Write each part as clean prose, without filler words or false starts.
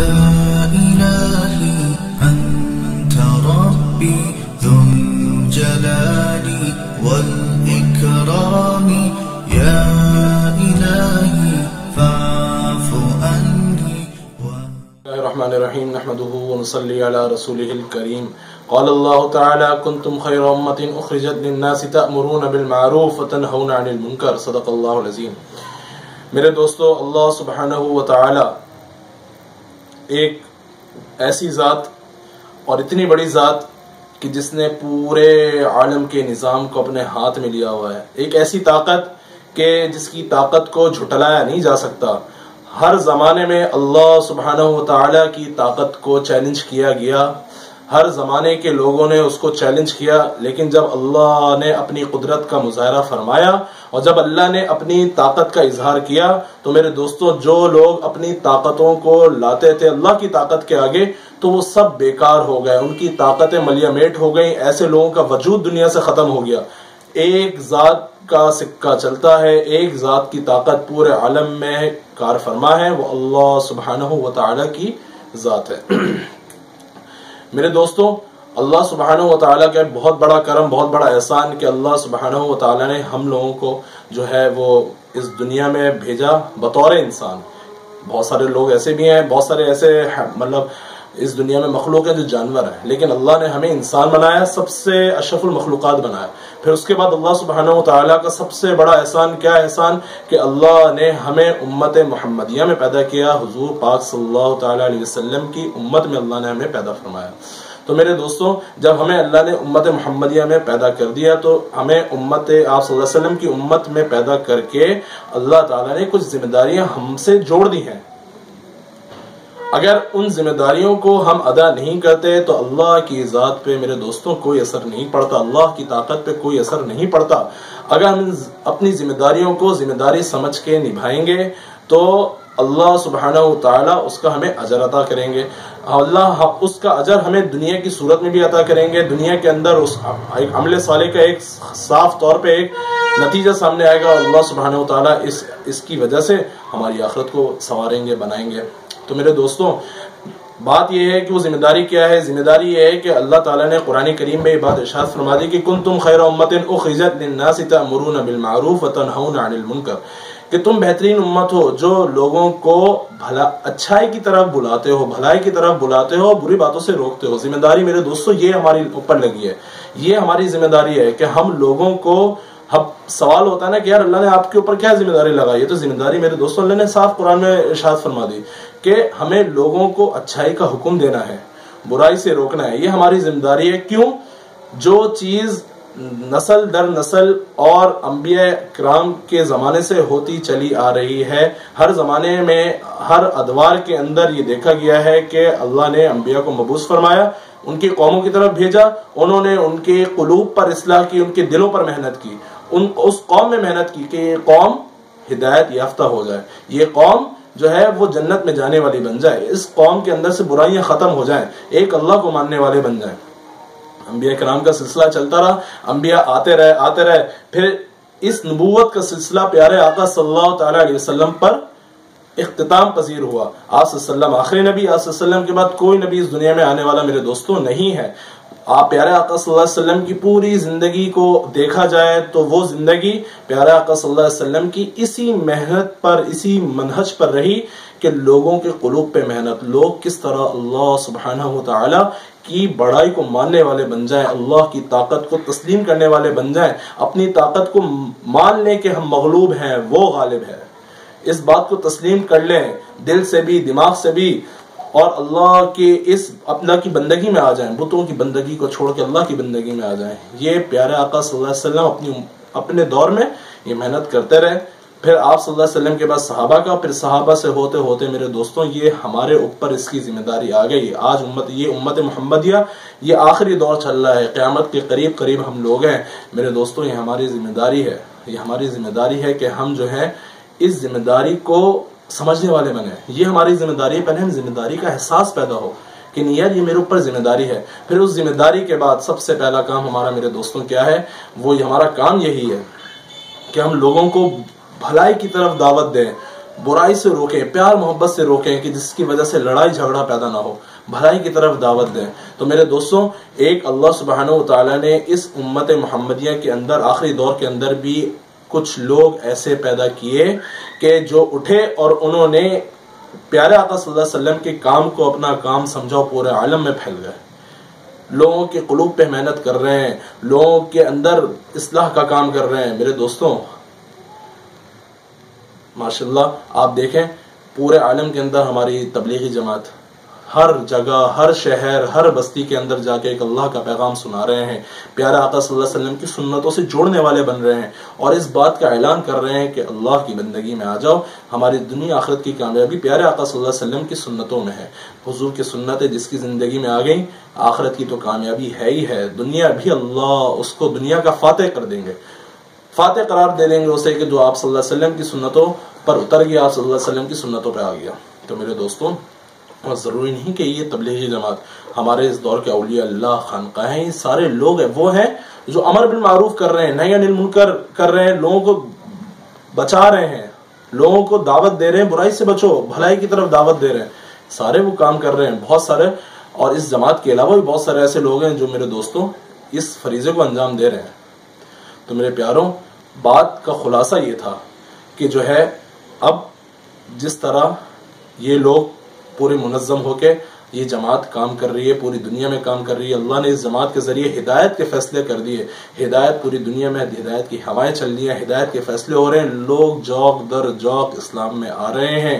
إلهي أنت ربي ذو الجلال والإكرام يا إلهي فاعف عني. الرحمن الرحيم نحمده ونصلي على رسوله الكريم. قال الله تعالى كنتم خير أمة أخرجت للناس تأمرون بالمعروف وتنهون عن المنكر. صدق اللہ العظیم. میرے دوستو، اللہ سبحانہ و تعالی ایک ایسی ذات اور اتنی بڑی ذات کہ جس نے پورے عالم کے نظام کو اپنے ہاتھ میں لیا ہوا ہے. ایک ایسی طاقت کہ جس کی طاقت کو جھٹلایا نہیں جا سکتا. ہر زمانے میں اللہ سبحانہ و تعالی کی طاقت کو چیلنج کیا گیا. ہر زمانے کے لوگوں نے اس کو چیلنج کیا، لیکن جب اللہ نے اپنی قدرت کا مظاہرہ فرمایا اور جب اللہ نے اپنی طاقت کا اظہار کیا تو میرے دوستو، جو لوگ اپنی طاقتوں کو لاتے تھے اللہ کی طاقت کے آگے تو وہ سب بیکار ہو گئے. ان کی طاقتیں ملیہ میٹ ہو گئیں. ایسے لوگوں کا وجود دنیا سے ختم ہو گیا. ایک ذات کا سکہ چلتا ہے، ایک ذات کی طاقت پورے عالم میں کار فرما ہے، وہ اللہ سبحانہ و تعالی کی ذات ہے. میرے دوستوں، اللہ سبحانہ و تعالیٰ کا بہت بڑا کرم، بہت بڑا احسان کہ اللہ سبحانہ و تعالیٰ نے ہم لوگوں کو جو ہے وہ اس دنیا میں بھیجا بطور انسان. بہت سارے لوگ ایسے بھی ہیں، بہت سارے ایسے مطلب اس دنیا میں مخلوق ہیں جو جانور ہیں، لیکن اللہ نے ہمیں انسان بنایا، سب سے اشرف المخلوقات بنایا. پھر اس کے بعد اللہ سبحانہ و تعالیٰ کا سب سے بڑا احسان کیا احسان کہ اللہ نے ہمیں امت محمدیہ میں پیدا کیا. حضور پاک صلی اللہ تعالیٰ علیہ وسلم کی امت میں اللہ نے ہمیں پیدا فرمایا. تو میرے دوستوں، جب ہمیں اللہ نے امت محمدیہ میں پیدا کر دیا تو ہمیں امت آپ صلی اللہ علیہ وسلم کی امت میں پیدا کر کے اللہ تعالیٰ نے کچھ ذمہ داریاں ہم سے جوڑ دی ہیں. اگر ان ذمہ داریوں کو ہم ادا نہیں کرتے تو اللہ کی ذات پہ میرے دوستوں کوئی اثر نہیں پڑتا، اللہ کی طاقت پہ کوئی اثر نہیں پڑتا. اگر ہم اپنی ذمہ داریوں کو ذمہ داری سمجھ کے نبھائیں گے تو اللہ سبحانہ و تعالیٰ اس کا ہمیں اجر عطا کریں گے. اللہ اس کا اجر ہمیں دنیا کی صورت میں بھی عطا کریں گے. دنیا کے اندر اس عمل صالح کا ایک صاف طور پہ ایک نتیجہ سامنے آئے گا. اللہ سبحانہ و تعالیٰ اس کی وجہ سے ہماری آخرت کو سنواریں گے، بنائیں گے. تو میرے دوستوں، بات یہ ہے کہ وہ ذمہ داری کیا ہے؟ ذمہ داری یہ ہے کہ اللہ تعالیٰ نے قرآن کریم میں یہ بات ارشاد فرما دی کہ کنتم خیر امۃ اخرجت للناس تأمرون بالمعروف وتنہون عن المنکر، کہ تم بہترین امت ہو جو لوگوں کو اچھائی کی طرف بلاتے ہو، بھلائی کی طرف بلاتے ہو، بری باتوں سے روکتے ہو. ذمہ داری میرے دوستوں یہ ہماری اوپر لگی ہے، یہ ہماری ذمہ داری ہے کہ ہم لوگوں کو، سوال ہوتا ہے نا کہ یار اللہ نے آپ کے اوپر کیا ذمہ داری لگائی ہے؟ تو ذمہ داری میرے دوستوں اللہ نے صاف قرآن میں ارشاد فرما دی کہ ہمیں لوگوں کو اچھائی کا حکم دینا ہے، برائی سے روکنا ہے. یہ ہماری ذمہ داری ہے. کیوں؟ جو چیز نسل در نسل اور انبیاء کرام کے زمانے سے ہوتی چلی آ رہی ہے، ہر زمانے میں ہر ادوار کے اندر یہ دیکھا گیا ہے کہ اللہ نے انبیاء کو مبعوث فرمایا، ان کی قوموں کی طرف بھیجا، انہوں نے ان کے قلوب پر اصلاح کی، ان کے دلوں پر محنت کی، اس قوم میں محنت کی کہ یہ قوم ہدایت یافتہ ہو جائے، یہ قوم جو ہے وہ جنت میں جانے والی بن جائے، اس قوم کے اندر سے برائیاں ختم ہو جائیں، ایک اللہ کو ماننے والے بن جائیں. انبیاء کرام کا سلسلہ چلتا رہا، انبیاء آتے رہے، پھر اس نبوت کا سلسلہ پیارے آقا صلی اللہ تعالیٰ علیہ وسلم پر اختتام پذیر ہوا. آپ صلی اللہ علیہ وسلم آخری نبی، آپ صلی اللہ علیہ وسلم کے بعد کوئی نبی اس دنیا میں آنے والا میرے دوستوں نہیں ہے. آپ پیارے آقا صلی اللہ علیہ وسلم کی پوری زندگی کو دیکھا جائے تو وہ زندگی پیارے آقا صلی اللہ علیہ وسلم کی اسی محنت پر، اسی منہج پر رہی کہ لوگوں کے قلوب پہ محنت، لوگ کس طرح اللہ سبحانہ و تعالی کی بڑائی کو ماننے والے بن جائیں، اللہ کی طاقت کو تسلیم کرنے والے بن جائیں، اپنی طاقت کو مان لیں کہ ہم مغلوب ہیں، وہ غالب ہے. اس بات کو تسلیم کر لیں دل سے بھی، دماغ سے بھی، اور اللہ کی اللہ کی بندگی میں آ جائیں، بتوں کی بندگی کو چھوڑ کے اللہ کی بندگی میں آ جائیں. یہ پیارے آقا صلی اللہ علیہ وسلم اپنے دور میں یہ محنت کرتے رہے. پھر آپ صلی اللہ علیہ وسلم کے بعد صحابہ کا، پھر صحابہ سے ہوتے ہوتے میرے دوستوں یہ ہمارے اوپر اس کی ذمہ داری آ گئی. آج یہ امت محمدیہ یہ آخری دور چل رہا ہے، قیامت کے قریب ہم لوگ ہیں. میرے دوستوں یہ ہماری ذمہ داری ہے، یہ ہماری ذمہ داری ہے کہ ہم جو ہے اس ذمہ داری کو سمجھنے والے بنے. یہ ہماری ذمہ داری ہے، پہلے ہم ذمہ داری کا احساس پیدا ہو کہ نہیں یار یہ میرے اوپر ذمہ داری ہے. پھر اس ذمہ داری کے بعد سب سے پہلا کام ہمارا میرے دوستوں کیا ہے؟ وہ ہمارا کام یہی ہے کہ ہم لوگوں کو بھلائی کی طرف دعوت دیں، برائی سے روکیں، پیار محبت سے روکیں کہ جس کی وجہ سے لڑائی جھگڑا پیدا نہ ہو، بھلائی کی طرف دعوت دیں۔ تو میرے دوستوں، ایک اللہ سبحانہ و تعالیٰ نے اس امت محمدیہ کے اندر آخری دور کے اندر بھی کچھ لوگ ایسے پیدا کیے کہ جو اٹھے اور انہوں نے پیارے آقا صلی اللہ علیہ وسلم کے کام کو اپنا کام سمجھا، پورے عالم میں پھیل گئے، لوگوں کے قلوب پہ محنت کر رہے ہیں، لوگوں کے اندر اصلاح کا کام کر رہے ہیں۔ میرے دوستوں، ماشاءاللہ آپ دیکھیں پورے عالم کے اندر ہماری تبلیغی جماعت ہر جگہ، ہر شہر، ہر بستی کے اندر جا کے ایک اللہ کا پیغام سنا رہے ہیں، پیارے آقا صلی اللہ علیہ وسلم کی سنتوں سے جوڑنے والے بن رہے ہیں، اور اس بات کا اعلان کر رہے ہیں کہ اللہ کی بندگی میں آ جاؤ، ہماری دنیا آخرت کی کامیابی پیارے آقا صلی اللہ علیہ وسلم کی سنتوں میں ہے۔ حضور کی سنتیں جس کی زندگی میں آ گئیں، آخرت کی تو کامیابی ہے ہی ہے، دنیا بھی اللہ اس کو دنیا کا فاتح کر دیں گے، فاتح قرار دے دیں گے اسے کہ جو آپ صلی اللہ علیہ وسلم کی سنتوں پر اتر گیا، آپ صلی اللہ علیہ وسلم کی سنتوں پہ آ گیا۔ تو میرے دوستوں، اور ضروری نہیں کہ یہ تبلیغی جماعت، ہمارے اس دور کے اولیاء اللہ، خانقاہیں، یہ سارے لوگ ہیں، وہ ہیں جو امر بالمعروف کر رہے ہیں، نہی عن المنکر کر رہے ہیں، لوگوں کو بچا رہے ہیں، لوگوں کو دعوت دے رہے ہیں برائی سے بچو، بھلائی کی طرف دعوت دے رہے ہیں، سارے وہ کام کر رہے ہیں، بہت سارے۔ اور اس جماعت کے علاوہ بھی بہت سارے ایسے لوگ ہیں جو میرے دوستوں اس فریضے کو انجام دے رہے ہیں۔ تو میرے پیاروں، بات کا خلاصہ یہ تھا کہ جو ہے اب جس طرح یہ لوگ پورے منظم ہو کے یہ جماعت کام کر رہی ہے، پوری دنیا میں کام کر رہی ہے، اللہ نے اس جماعت کے ذریعے ہدایت کے فیصلے کر دیے، ہدایت پوری دنیا میں، ہدایت کی ہوائیں چل رہی ہیں، ہدایت کے فیصلے ہو رہے ہیں، لوگ جوق در جوق اسلام میں آ رہے ہیں۔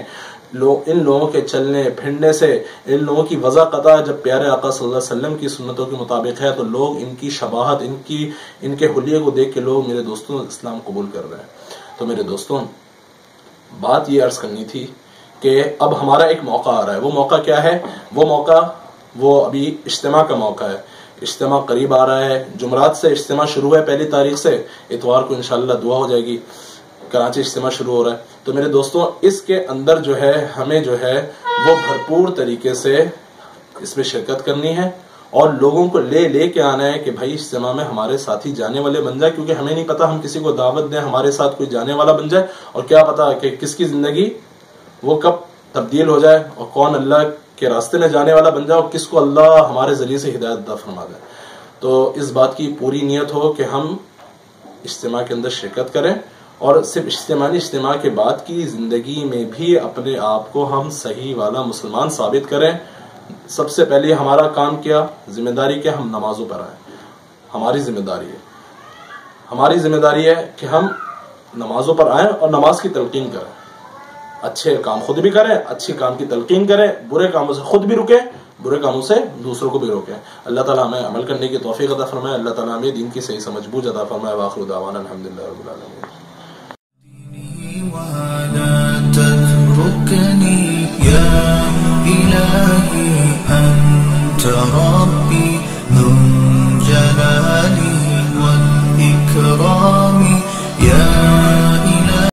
ان لوگوں کے چلنے پھرنے سے، ان لوگوں کی وضع قطع جب پیارے آقا صلی اللہ علیہ وسلم کی سنتوں کے مطابق ہے، تو لوگ ان کی شباہت، ان کے حلیے کو دیکھ کے لوگ میرے دوستوں اسلام قبول کر رہے ہیں۔ تو میرے دوستوں، بات یہ عرض کرنی تھی کہ اب ہمارا ایک موقع آ رہا ہے۔ وہ موقع کیا ہے؟ وہ موقع ابھی اجتماع کا موقع ہے۔ اجتماع قریب آ رہا ہے، جمعرات سے اجتماع شروع ہے، 1 تاریخ سے، اتوار کو انشاءاللہ دعا ہو جائے گی، کراچی اجتماع شروع ہو رہا ہے۔ تو میرے دوستوں، اس کے اندر جو ہے ہمیں جو ہے وہ بھرپور طریقے سے اس میں شرکت کرنی ہے، اور لوگوں کو لے کے آنا ہے کہ بھائی اجتماع میں ہمارے ساتھی جانے والے بن جائے، کیونکہ ہمیں نہیں پتا ہم کسی کو دعوت دیں ہمارے ساتھ کوئی جانے والا بن جائے، اور کیا پتا کہ کس کی زندگی وہ کب تبدیل ہو جائے، اور کون اللہ کے راستے میں جانے والا بن جائے، اور کس کو اللہ ہمارے ذریعے سے ہدایت عطا فرما دے۔ تو اس بات کی پوری نیت ہو کہ ہم اجتماع کے اندر شرکت کریں، اور صرف اجتماع کے بعد کی زندگی میں بھی اپنے آپ کو ہم صحیح والا مسلمان ثابت کریں۔ سب سے پہلے ہمارا کام کیا، ذمہ داری کیا؟ ہم نمازوں پر آئیں، ہماری ذمہ داری ہے، ہماری ذمہ داری ہے کہ ہم نمازوں پر آئیں اور نماز کی تلقین کریں، اچھے کام خود بھی کریں، اچھی کام کی تلقین کریں، برے کاموں سے خود بھی رکیں، برے کاموں سے دوسروں کو بھی روکیں۔ اللہ تعالیٰ ہمیں عمل کرنے کی توفیق عطا فرمائے، اللہ تعالیٰ ہمیں دین کی صحیح سمجھ بوجھ عطا فرمائے۔ وآخر دعوانا الحمدللہ رب العالمین۔ ولا تتركني يا إلهي أنت رب